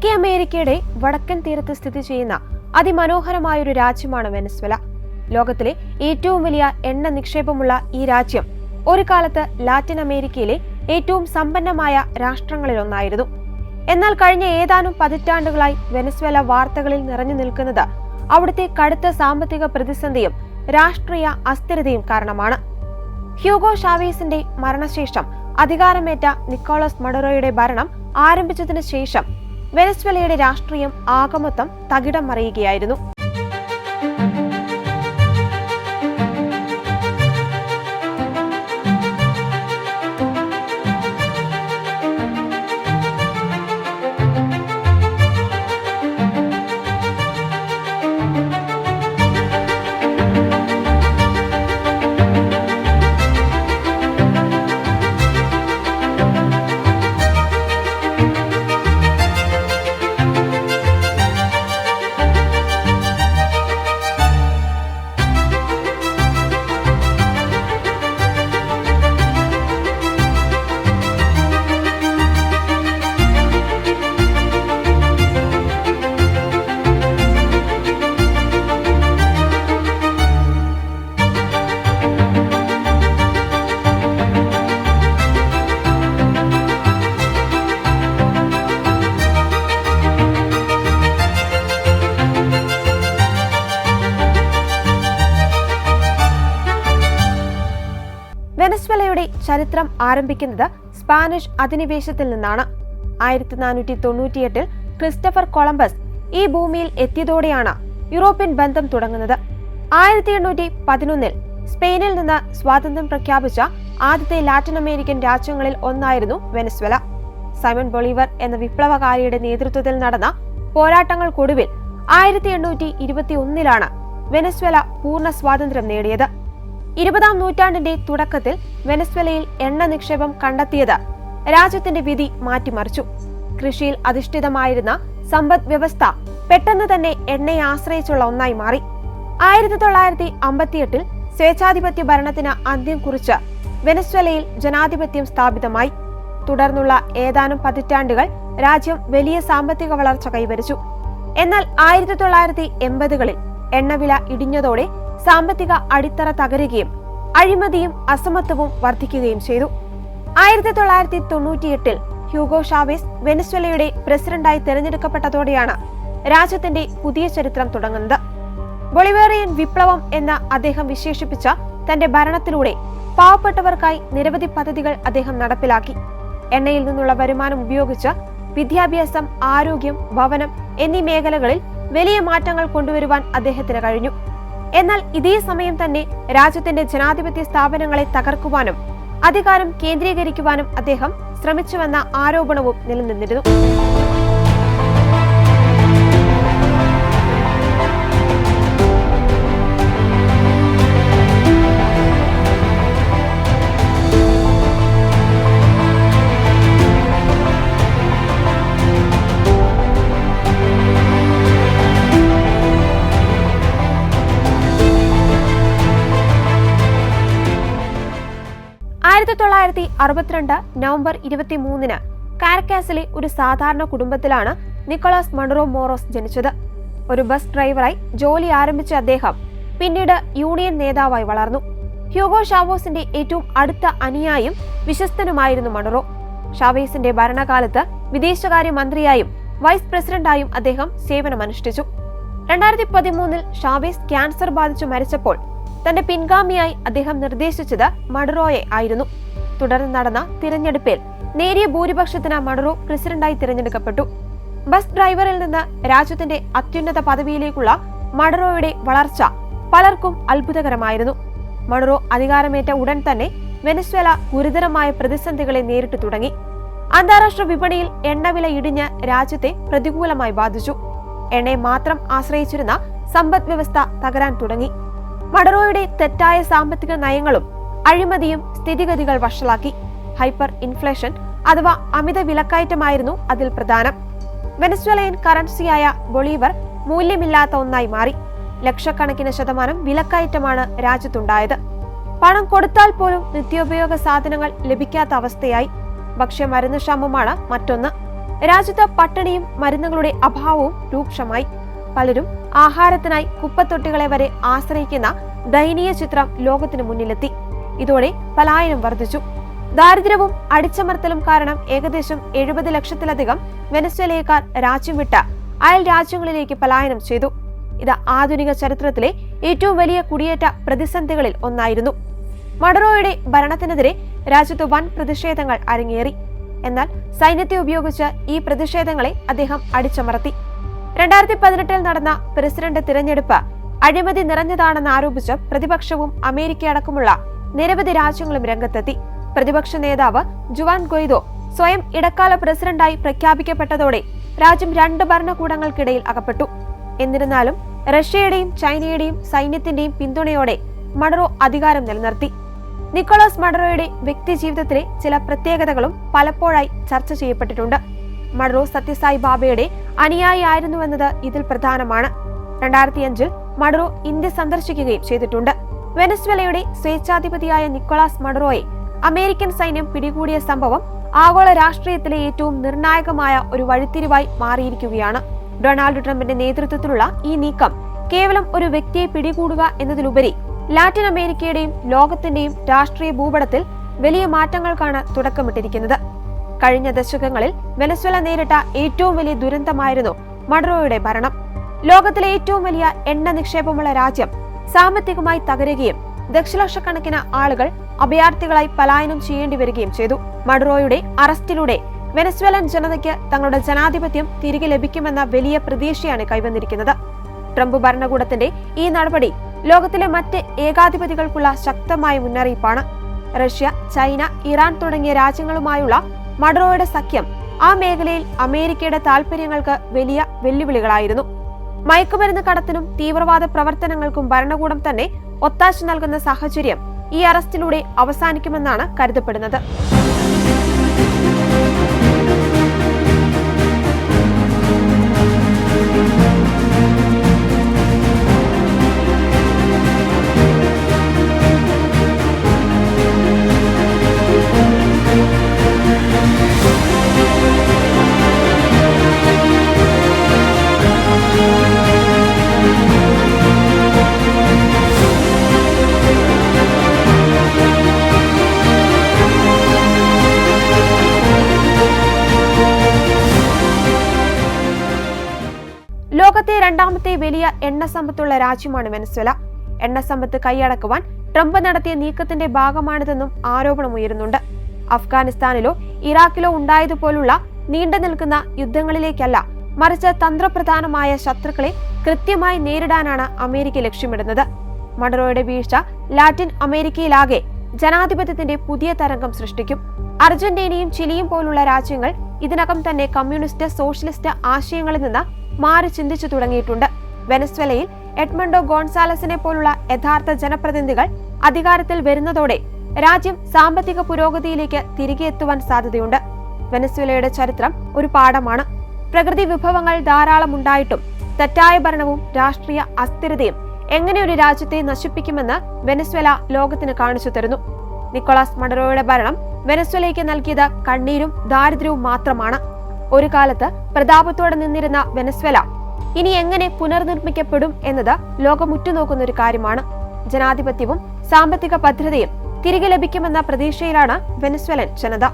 തെക്കേ അമേരിക്കയുടെ വടക്കൻ തീരത്ത് സ്ഥിതി ചെയ്യുന്ന അതിമനോഹരമായൊരു രാജ്യമാണ് വെനസ്വേല. ലോകത്തിലെ ഏറ്റവും വലിയ എണ്ണ നിക്ഷേപമുള്ള ഈ രാജ്യം ഒരു കാലത്ത് ലാറ്റിൻ അമേരിക്കയിലെ ഏറ്റവും സമ്പന്നമായ രാഷ്ട്രങ്ങളിലൊന്നായിരുന്നു. എന്നാൽ കഴിഞ്ഞ ഏതാനും പതിറ്റാണ്ടുകളായി വെനസ്വേല വാർത്തകളിൽ നിറഞ്ഞു നിൽക്കുന്നത് അവിടുത്തെ കടുത്ത സാമ്പത്തിക പ്രതിസന്ധിയും രാഷ്ട്രീയ അസ്ഥിരതയും കാരണമാണ്. ഹ്യൂഗോ ഷാവേസിന്റെ മരണശേഷം അധികാരമേറ്റ നിക്കോളാസ് മഡുറോയുടെ ഭരണം ആരംഭിച്ചതിനു ശേഷം വെനസ്വേലയുടെ രാഷ്ട്രീയം ആകമൊത്തം തകിടം മറിയുകയായിരുന്നു. വെനസ്വേലയുടെ ചരിത്രം ആരംഭിക്കുന്നത് സ്പാനിഷ് അധിനിവേശത്തിൽ നിന്നാണ്. 1498 ക്രിസ്റ്റഫർ കൊളംബസ് ഈ ഭൂമിയിൽ എത്തിയതോടെയാണ് യൂറോപ്യൻ ബന്ധം തുടങ്ങുന്നത്. 1811 സ്പെയിനിൽ നിന്ന് സ്വാതന്ത്ര്യം പ്രഖ്യാപിച്ച ആദ്യത്തെ ലാറ്റിൻ അമേരിക്കൻ രാജ്യങ്ങളിൽ ഒന്നായിരുന്നു വെനസ്വേല. സൈമൺ ബൊളീവർ എന്ന വിപ്ലവകാരിയുടെ നേതൃത്വത്തിൽ നടന്ന പോരാട്ടങ്ങൾക്കൊടുവിൽ 1821 വെനസ്വേല പൂർണ്ണ സ്വാതന്ത്ര്യം നേടിയത്. 20-ാം നൂറ്റാണ്ടിന്റെ തുടക്കത്തിൽ വെനസ്വേലയിൽ എണ്ണ നിക്ഷേപം കണ്ടെത്തിയത് രാജ്യത്തിന്റെ വിധി മാറ്റിമറിച്ചു. കൃഷിയിൽ അധിഷ്ഠിതമായിരുന്ന സമ്പദ് വ്യവസ്ഥ പെട്ടെന്ന് തന്നെ എണ്ണയെ ആശ്രയിച്ചുള്ള ഒന്നായി മാറി. 1958 സ്വേച്ഛാധിപത്യ ഭരണത്തിന് അന്ത്യം കുറിച്ച് വെനസ്വേലയിൽ ജനാധിപത്യം സ്ഥാപിതമായി. തുടർന്നുള്ള ഏതാനും പതിറ്റാണ്ടുകൾ രാജ്യം വലിയ സാമ്പത്തിക വളർച്ച കൈവരിച്ചു. എന്നാൽ 1980-കളിൽ എണ്ണവില ഇടിഞ്ഞതോടെ സാമ്പത്തിക അടിത്തറ തകരുകയും അഴിമതിയും അസമത്വവും വർദ്ധിക്കുകയും ചെയ്തു. 1998 ഹ്യൂഗോ ഷാവേസ് വെനസ്വേലയുടെ പ്രസിഡന്റായി തെരഞ്ഞെടുക്കപ്പെട്ടതോടെയാണ് രാജ്യത്തിന്റെ പുതിയ ചരിത്രം തുടങ്ങുന്നത്. ബൊളിവേറിയൻ വിപ്ലവം എന്ന് അദ്ദേഹം വിശേഷിപ്പിച്ച തന്റെ ഭരണത്തിലൂടെ പാവപ്പെട്ടവർക്കായി നിരവധി പദ്ധതികൾ അദ്ദേഹം നടപ്പിലാക്കി. എണ്ണയിൽ നിന്നുള്ള വരുമാനം ഉപയോഗിച്ച് വിദ്യാഭ്യാസം, ആരോഗ്യം, ഭവനം എന്നീ മേഖലകളിൽ വലിയ മാറ്റങ്ങൾ കൊണ്ടുവരുവാൻ അദ്ദേഹത്തിന് കഴിഞ്ഞു. എന്നാൽ ഇതേ സമയം തന്നെ രാജ്യത്തിന്റെ ജനാധിപത്യ സ്ഥാപനങ്ങളെ തകർക്കുവാനും അധികാരം കേന്ദ്രീകരിക്കുവാനും അദ്ദേഹം ശ്രമിച്ചുവെന്ന ആരോപണവും നിലനിന്നിരുന്നു. നവംബർ 23 കാരക്കാസിലെ ഒരു സാധാരണ കുടുംബത്തിലാണ് നിക്കോളാസ് മഡുറോ മോറോസ് ജനിച്ചത്. ഒരു ബസ് ഡ്രൈവറായി ജോലി ആരംഭിച്ച അദ്ദേഹം പിന്നീട് യൂണിയൻ നേതാവായി വളർന്നു. ഹ്യൂഗോ ഷാവേസിന്റെ ഏറ്റവും അടുത്ത അനുയായിയും വിശ്വസ്തനുമായിരുന്നു മഡുറോ. ഷാവേസിന്റെ ഭരണകാലത്ത് വിദേശകാര്യ മന്ത്രിയായും വൈസ് പ്രസിഡന്റായും അദ്ദേഹം സേവനമനുഷ്ഠിച്ചു. 2013 ഷാവേസ് ക്യാൻസർ ബാധിച്ചു മരിച്ചപ്പോൾ തന്റെ പിൻഗാമിയായി അദ്ദേഹം നിർദ്ദേശിച്ചത് മഡുറോയെ ആയിരുന്നു. തുടർന്ന് നടന്ന തിരഞ്ഞെടുപ്പിൽ നേരിയ ഭൂരിപക്ഷത്തിന് മഡുറോ പ്രസിഡന്റായി തിരഞ്ഞെടുക്കപ്പെട്ടു. ബസ് ഡ്രൈവറിൽ നിന്ന് രാജ്യത്തിന്റെ അത്യുന്നത പദവിയിലേക്കുള്ള മഡുറോയുടെ വളർച്ച പലർക്കും അത്ഭുതകരമായിരുന്നു. മഡുറോ അധികാരമേറ്റ ഉടൻ തന്നെ വെനസ്വേല ഗുരുതരമായ പ്രതിസന്ധികളെ നേരിട്ടു തുടങ്ങി. അന്താരാഷ്ട്ര വിപണിയിൽ എണ്ണവില ഇടിഞ്ഞ് രാജ്യത്തെ പ്രതികൂലമായി ബാധിച്ചു. എണ്ണയെ മാത്രം ആശ്രയിച്ചിരുന്ന സമ്പദ് വ്യവസ്ഥ തകരാൻ തുടങ്ങി. മഡുറോയുടെ തെറ്റായ സാമ്പത്തിക നയങ്ങളും അഴിമതിയും സ്ഥിതിഗതികൾ വഷളാക്കി. ഹൈപ്പർ ഇൻഫ്ലേഷൻ അഥവാ അമിത വിലക്കയറ്റമായിരുന്നു അതിൽ പ്രധാനം. വെനസ്വേലയൻ കറൻസിയായ ബൊളീവർ മൂല്യമില്ലാത്ത ഒന്നായി മാറി. ലക്ഷക്കണക്കിന് ശതമാനം വിലക്കയറ്റമാണ് രാജ്യത്തുണ്ടായത്. പണം കൊടുത്താൽ പോലും നിത്യോപയോഗ സാധനങ്ങൾ ലഭിക്കാത്ത അവസ്ഥയായി. ഭക്ഷ്യമരുന്ന് ക്ഷാമമാണ് മറ്റൊന്ന്. രാജ്യത്ത് പട്ടിണിയും മരുന്നുകളുടെ അഭാവവും രൂക്ഷമായി. പലരും ആഹാരത്തിനായി കുപ്പത്തൊട്ടികളെ വരെ ആശ്രയിക്കുന്ന ദയനീയ ചിത്രം ലോകത്തിന് മുന്നിലെത്തി. ഇതോടെ പലായനം വർദ്ധിച്ചു. ദാരിദ്ര്യവും അടിച്ചമർത്തലും കാരണം ഏകദേശം 70 ലക്ഷത്തിലധികം വെനസ്വേലക്കാർ രാജ്യം വിട്ട് അയൽ രാജ്യങ്ങളിലേക്ക് പലായനം ചെയ്തു. ഇത് ആധുനിക ചരിത്രത്തിലെ ഏറ്റവും വലിയ കുടിയേറ്റ പ്രതിസന്ധികളിൽ ഒന്നായിരുന്നു. മഡുറോയുടെ ഭരണത്തിനെതിരെ രാജ്യത്ത് വൻ പ്രതിഷേധങ്ങൾ അരങ്ങേറി. എന്നാൽ സൈന്യത്തെ ഉപയോഗിച്ച് ഈ പ്രതിഷേധങ്ങളെ അദ്ദേഹം അടിച്ചമർത്തി. 2018 നടന്ന പ്രസിഡന്റ് തിരഞ്ഞെടുപ്പ് അഴിമതി നിറഞ്ഞതാണെന്ന് ആരോപിച്ച് പ്രതിപക്ഷവും അമേരിക്ക അടക്കമുള്ള നിരവധി രാജ്യങ്ങളും രംഗത്തെത്തി. പ്രതിപക്ഷ നേതാവ് ജുവാൻ ഗൊയ്ദോ സ്വയം ഇടക്കാല പ്രസിഡന്റായി പ്രഖ്യാപിക്കപ്പെട്ടതോടെ രാജ്യം 2 ഭരണകൂടങ്ങൾക്കിടയിൽ അകപ്പെട്ടു. എന്നിരുന്നാലും റഷ്യയുടെയും ചൈനയുടെയും സൈന്യത്തിന്റെയും പിന്തുണയോടെ മഡുറോ അധികാരം നിലനിർത്തി. നിക്കോളാസ് മഡുറോയുടെ വ്യക്തിജീവിതത്തിലെ ചില പ്രത്യേകതകളും പലപ്പോഴായി ചർച്ച ചെയ്യപ്പെട്ടിട്ടുണ്ട്. മഡുറോ സത്യസായി ബാബയുടെ അനുയായി ആയിരുന്നുവെന്നത് ഇതിൽ പ്രധാനമാണ്. 2005 മഡുറോ ഇന്ത്യ സന്ദർശിക്കുകയും ചെയ്തിട്ടുണ്ട്. വെനസ്വേലയുടെ സ്വേച്ഛാധിപതിയായ നിക്കോളാസ് മഡുറോയെ അമേരിക്കൻ സൈന്യം പിടികൂടിയ സംഭവം ആഗോള രാഷ്ട്രീയത്തിലെ ഏറ്റവും നിർണായകമായ ഒരു വഴിത്തിരിവായി മാറിയിരിക്കുകയാണ്. ഡൊണാൾഡ് ട്രംപിന്റെ നേതൃത്വത്തിലുള്ള ഈ നീക്കം കേവലം ഒരു വ്യക്തിയെ പിടികൂടുക എന്നതിലുപരി ലാറ്റിൻ അമേരിക്കയുടെയും ലോകത്തിന്റെയും രാഷ്ട്രീയ ഭൂപടത്തിൽ വലിയ മാറ്റങ്ങൾക്കാണ് തുടക്കമിട്ടിരിക്കുന്നത്. കഴിഞ്ഞ ദശകങ്ങളിൽ വെനസ്വേല നേരിട്ട ഏറ്റവും വലിയ ദുരന്തമായിരുന്നു മഡുറോയുടെ ഭരണം. ലോകത്തിലെ ഏറ്റവും വലിയ എണ്ണ നിക്ഷേപമുള്ള രാജ്യം സാമ്പത്തികമായി തകരുകയും ദശലക്ഷക്കണക്കിന് ആളുകൾ അഭയാർത്ഥികളായി പലായനം ചെയ്യേണ്ടി വരികയും ചെയ്തു. മഡുറോയുടെ അറസ്റ്റിലൂടെ വെനസ്വേലൻ ജനതയ്ക്ക് തങ്ങളുടെ ജനാധിപത്യം തിരികെ ലഭിക്കുമെന്ന വലിയ പ്രതീക്ഷയാണ് കൈവന്നിരിക്കുന്നത്. ട്രംപ് ഭരണകൂടത്തിന്റെ ഈ നടപടി ലോകത്തിലെ മറ്റ് ഏകാധിപതികൾക്കുള്ള ശക്തമായ മുന്നറിയിപ്പാണ്. റഷ്യ, ചൈന, ഇറാൻ തുടങ്ങിയ രാജ്യങ്ങളുമായുള്ള മഡുറോയുടെ സഖ്യം ആ മേഖലയിൽ അമേരിക്കയുടെ താൽപര്യങ്ങൾക്ക് വലിയ വെല്ലുവിളികളായിരുന്നു. മയക്കുമരുന്ന് കടത്തിനും തീവ്രവാദ പ്രവർത്തനങ്ങൾക്കും ഭരണകൂടം തന്നെ ഒത്താശ നൽകുന്ന സാഹചര്യം ഈ അറസ്റ്റിലൂടെ അവസാനിക്കുമെന്നാണ് കരുതപ്പെടുന്നത്. ലോകത്തെ രണ്ടാമത്തെ വലിയ എണ്ണ സമ്പത്തുള്ള രാജ്യമാണ് വെനസ്വേല. എണ്ണ സമ്പത്ത് കൈയടക്കുവാൻ ട്രംപ് നടത്തിയ നീക്കത്തിന്റെ ഭാഗമാണിതെന്നും ആരോപണമുയരുന്നുണ്ട്. അഫ്ഗാനിസ്ഥാനിലോ ഇറാഖിലോ ഉണ്ടായതുപോലുള്ള നീണ്ടു നിൽക്കുന്ന യുദ്ധങ്ങളിലേക്കല്ല, മറിച്ച് തന്ത്രപ്രധാനമായ ശത്രുക്കളെ കൃത്യമായി നേരിടാനാണ് അമേരിക്ക ലക്ഷ്യമിടുന്നത്. മഡുറോയുടെ വീഴ്ച ലാറ്റിൻ അമേരിക്കയിലാകെ ജനാധിപത്യത്തിന്റെ പുതിയ തരംഗം സൃഷ്ടിക്കും. അർജന്റീനയും ചിലിയും പോലുള്ള രാജ്യങ്ങൾ ഇതിനകം തന്നെ കമ്മ്യൂണിസ്റ്റ് സോഷ്യലിസ്റ്റ് ആശയങ്ങളിൽ നിന്ന് മാറി ചിന്തിച്ചു തുടങ്ങിയിട്ടുണ്ട്. വെനസ്വേലയിൽ എഡ്മണ്ടോ ഗോൺസാലസിനെ പോലുള്ള യഥാർത്ഥ ജനപ്രതിനിധികൾ അധികാരത്തിൽ വരുന്നതോടെ രാജ്യം സാമ്പത്തിക പുരോഗതിയിലേക്ക് തിരികെ എത്തുവാൻ സാധ്യതയുണ്ട്. വെനസ്വേലയുടെ ചരിത്രം ഒരു പാഠമാണ്. പ്രകൃതി വിഭവങ്ങൾ ധാരാളം ഉണ്ടായിട്ടും തെറ്റായ ഭരണവും രാഷ്ട്രീയ അസ്ഥിരതയും എങ്ങനെ ഒരു രാജ്യത്തെ നശിപ്പിക്കുമെന്ന് വെനസ്വേല ലോകത്തിന് കാണിച്ചു തരുന്നു. നിക്കോളാസ് മഡുറോയുടെ ഭരണം വെനസ്വേലയ്ക്ക് നൽകിയത് കണ്ണീരും ദാരിദ്ര്യവും മാത്രമാണ്. ഒരു കാലത്ത് പ്രതാപത്തോടെ നിന്നിരുന്ന വെനസ്വേല ഇനി എങ്ങനെ പുനർനിർമ്മിക്കപ്പെടും എന്നത് ലോകം ഉറ്റുനോക്കുന്ന ഒരു കാര്യമാണ്. ജനാധിപത്യവും സാമ്പത്തിക ഭദ്രതയും തിരികെ ലഭിക്കുമെന്ന പ്രതീക്ഷയിലാണ് വെനസ്വേലൻ ജനത.